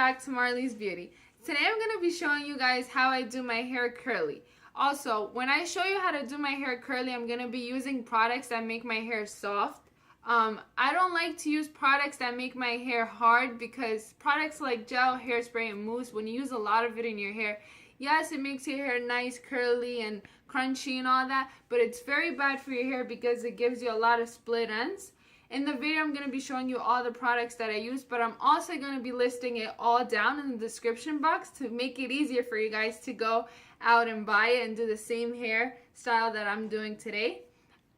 back to Marley's Beauty. Today I'm going to be showing you guys how I do my hair curly. Also, when I show you how to do my hair curly, I'm going to be using products that make my hair soft. I don't like to use products that make my hair hard because products like gel, hairspray, and mousse, when you use a lot of it in your hair, yes, it makes your hair nice, curly, and crunchy and all that, but it's very bad for your hair because it gives you a lot of split ends. In the video, I'm going to be showing you all the products that I use, but I'm also going to be listing it all down in the description box to make it easier for you guys to go out and buy it and do the same hair style that I'm doing today.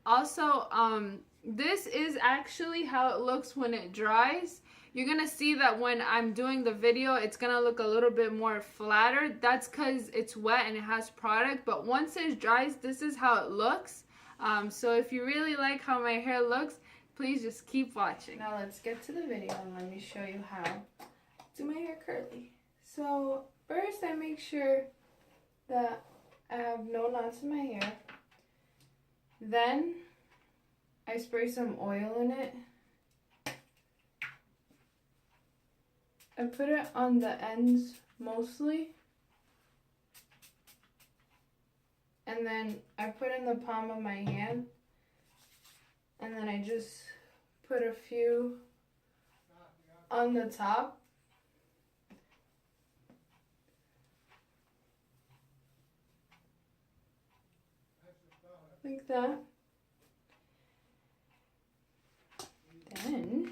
Also, this is actually how it looks when it dries. You're going to see that when I'm doing the video, it's going to look a little bit more flatter. That's because it's wet and it has product, but once it dries, this is how it looks. So if you really like how my hair looks, please just keep watching. Now let's get to the video and let me show you how to do my hair curly. So first I make sure that I have no knots in my hair. Then I spray some oil in it. I put it on the ends mostly. And then I put in the palm of my hand. And then I just put a few on the top. Like that. Then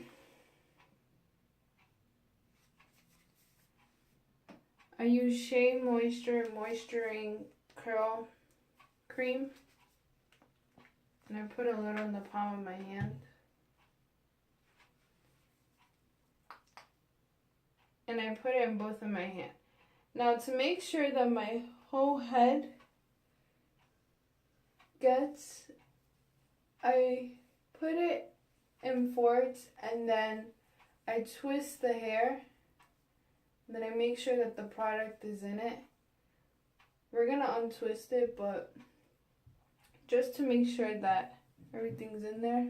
I use Shea Moisturizing Curl Cream. And I put a little in the palm of my hand. And I put it in both of my hands. Now to make sure that my whole head gets, I put it in fours and then I twist the hair. And then I make sure that the product is in it. We're going to untwist it, but just to make sure that everything's in there.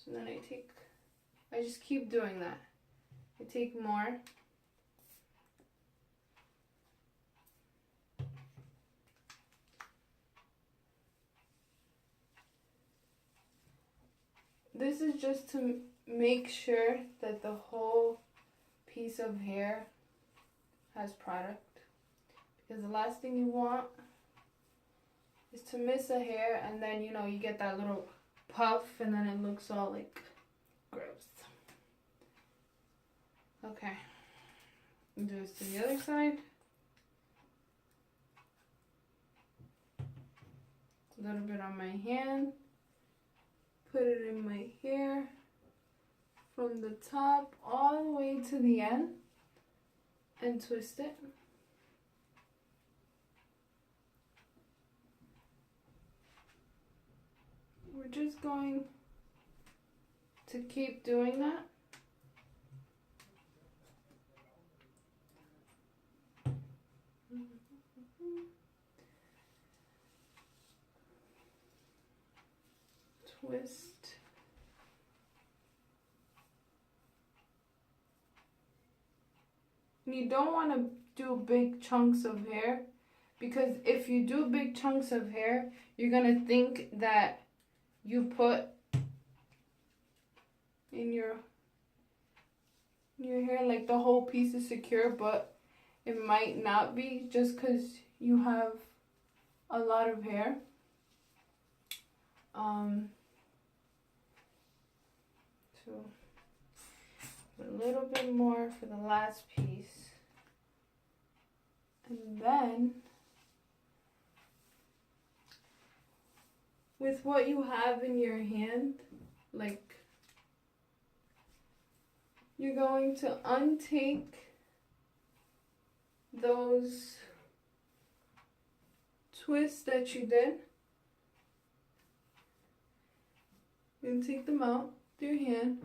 So then I just keep doing that. I take more. This is just to make sure that the whole piece of hair has product. Because the last thing you want is to miss a hair and then, you know, you get that little puff and then it looks all like gross. Okay. Do this to the other side. A little bit on my hand. Put it in my hair from the top all the way to the end and twist it. We're just going to keep doing that. Twist. You don't want to do big chunks of hair because if you do big chunks of hair, you're going to think that you put in your hair like the whole piece is secure, but it might not be just because you have a lot of hair. So a little bit more for the last piece, and then with what you have in your hand, like, you're going to untake those twists that you did and take them out with your hand,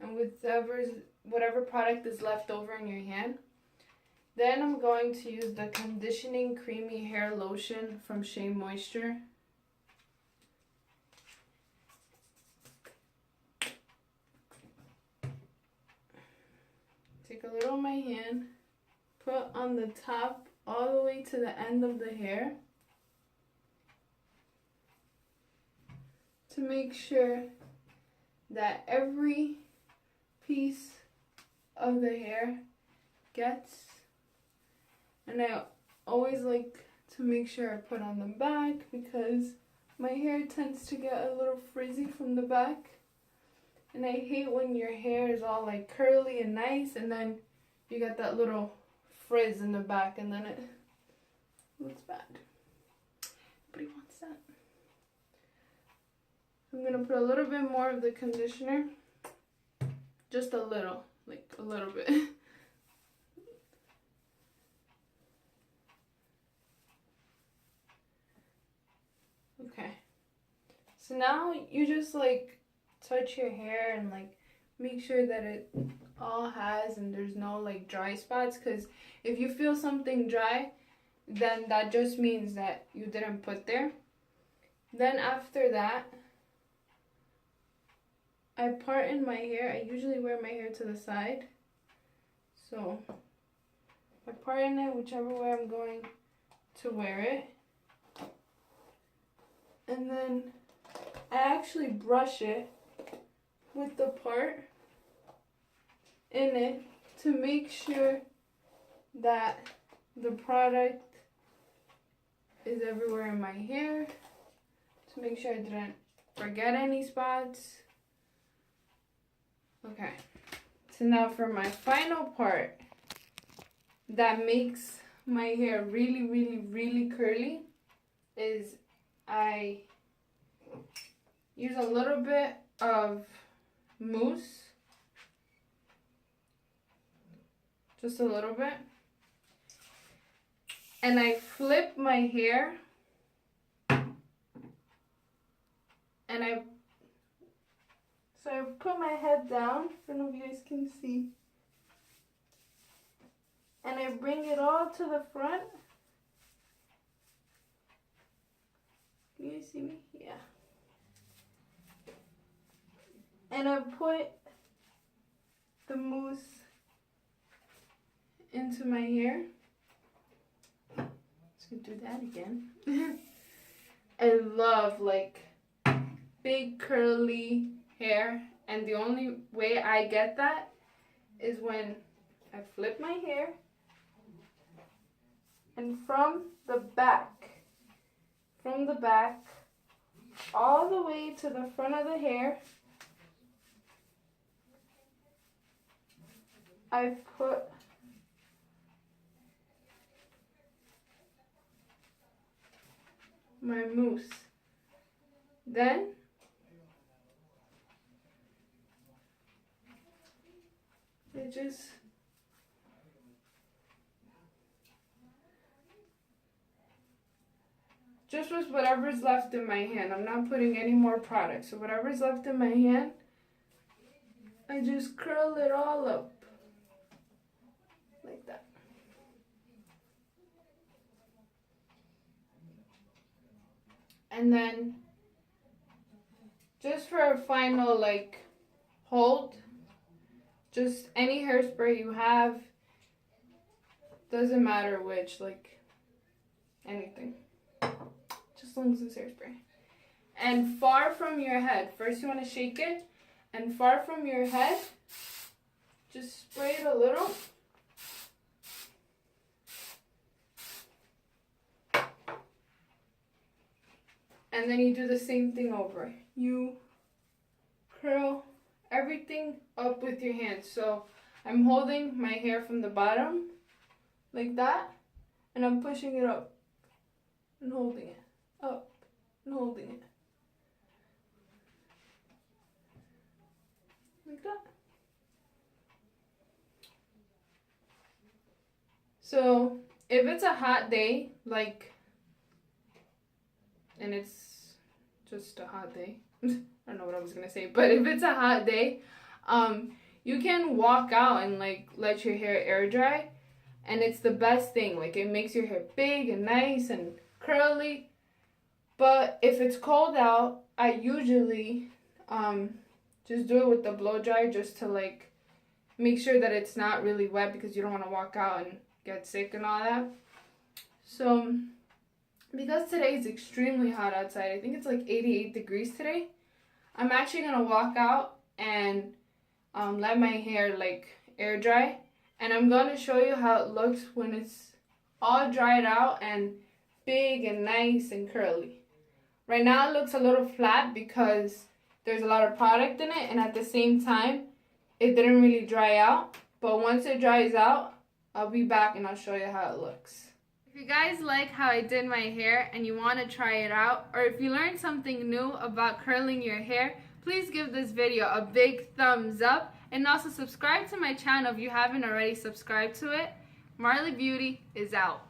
and with whatever product is left over in your hand. Then I'm going to use the conditioning creamy hair lotion from Shea Moisture. take a little of my hand, put on the top all the way to the end of the hair to make sure that every piece of the hair gets, and I always like to make sure I put on the back because my hair tends to get a little frizzy from the back, and I hate when your hair is all like curly and nice and then you got that little frizz in the back and then it looks bad. Nobody wants that. I'm going to put a little bit more of the conditioner, just a little, like a little bit. Okay, so now you just like touch your hair and like make sure that it all has and there's no like dry spots, because if you feel something dry, then that just means that you didn't put there. Then after that, I part in my hair. I usually wear my hair to the side, so I part in it whichever way I'm going to wear it. And then I actually brush it with the part in it to make sure that the product is everywhere in my hair, to make sure I didn't forget any spots. Okay, so now for my final part that makes my hair really, really, really curly is I use a little bit of mousse, just a little bit, and I flip my hair and I put my head down, I don't know if you guys can see, and I bring it all to the front. Can you see me? Yeah. And I put the mousse into my hair. Let's go do that again. I love like big curly hair, and the only way I get that is when I flip my hair and from the back all the way to the front of the hair, I put my mousse. Then I just with whatever's left in my hand. I'm not putting any more product. So whatever's left in my hand, I just curl it all up like that. And then just for a final like hold, just any hairspray you have, doesn't matter which, like anything. Just as long as it's hairspray. And far from your head. First you want to shake it, and far from your head, just spray it a little. And then you do the same thing over. You curl everything up with your hands. So I'm holding my hair from the bottom like that, and I'm pushing it up and holding it. Up and holding it. Like that. So if it's a hot day, like, and it's just a hot day, I don't know what I was gonna say, but if it's a hot day, you can walk out and like let your hair air dry, and it's the best thing. Like, it makes your hair big and nice and curly. But if it's cold out, I usually just do it with the blow dryer, just to like make sure that it's not really wet because you don't want to walk out and get sick and all that. So because today is extremely hot outside, I think it's like 88 degrees today, I'm actually going to walk out and let my hair like air dry. And I'm going to show you how it looks when it's all dried out and big and nice and curly. Right now it looks a little flat because there's a lot of product in it, and at the same time it didn't really dry out. But once it dries out, I'll be back and I'll show you how it looks. If you guys like how I did my hair and you want to try it out, or if you learned something new about curling your hair, please give this video a big thumbs up, and also subscribe to my channel if you haven't already subscribed to it. Marley Beauty is out.